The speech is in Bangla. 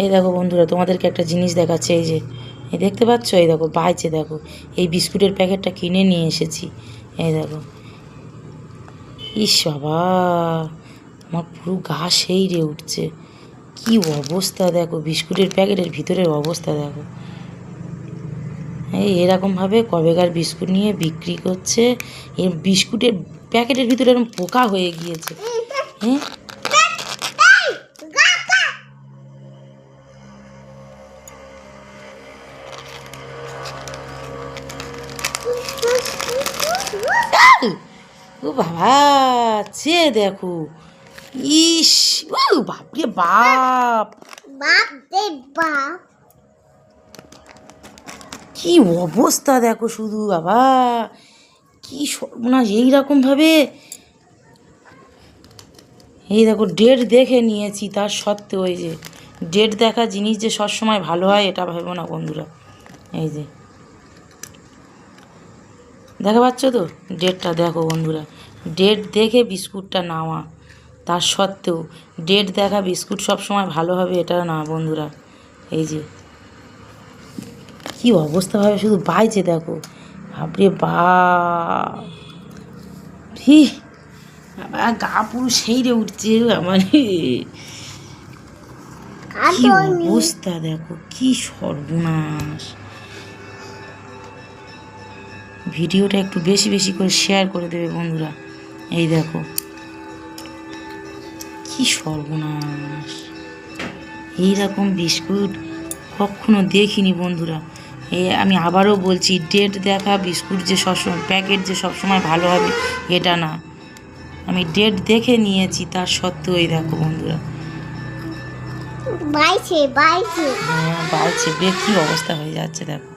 এই দেখো বন্ধুরা, তোমাদেরকে একটা জিনিস দেখাচ্ছে। এই যে এই দেখতে পাচ্ছ, এই দেখো বাইছে, দেখো এই বিস্কুটের প্যাকেটটা কিনে নিয়ে এসেছি। এই দেখো, ইস বাবা, আমার পুরো গা সেই রে উঠছে। কি অবস্থা দেখো, বিস্কুটের প্যাকেটের ভিতরের অবস্থা দেখো। এই এরকমভাবে কবেকার বিস্কুট নিয়ে বিক্রি করছে। এই বিস্কুটের প্যাকেটের ভিতরে এরকম পোকা হয়ে গিয়েছে। হ্যাঁ, ও বাবা, চেয়ে দেখো, ইস, ও বাপরে বাপ, কি অবস্থা দেখো শুধু বাবা, কি সর্বনাশ। এইরকমভাবে এই দেখো, ডেট দেখে নিয়েছি, তার সত্ত্বেও এই যে ডেট দেখা জিনিস যে সবসময় ভালো হয় এটা ভেবো না বন্ধুরা। এই যে দেখা পাচ্ছ তো, ডেটটা দেখো বন্ধুরা, ডেট দেখে বিস্কুটটা নেওয়া, তার সত্ত্বেও ডেট দেখা বিস্কুট সবসময় ভালো হবে এটা না বন্ধুরা। এই যে কি অবস্থাভাবে শুধু বাইছে দেখো, বাপরে বাপ, হি আমার গা পুরো সেই রে উঠছে আমার। কি অবস্থা দেখো, কি সর্বনাশ। ভিডিওটা একটু বেশি বেশি করে শেয়ার করে দেবে বন্ধুরা। এই দেখো কি সর্বনাশ, এইরকম বিস্কুট কখনো দেখিনি বন্ধুরা। এই আমি আবারও বলছি, ডেট দেখা বিস্কুট যে সবসময়, প্যাকেট যে সবসময় ভালো হবে এটা না। আমি ডেট দেখে নিয়েছি, তার সত্ত্বেও এই দেখো বন্ধুরা, বাইছে হ্যাঁ বাইছে, কী অবস্থা হয়ে যাচ্ছে দেখো।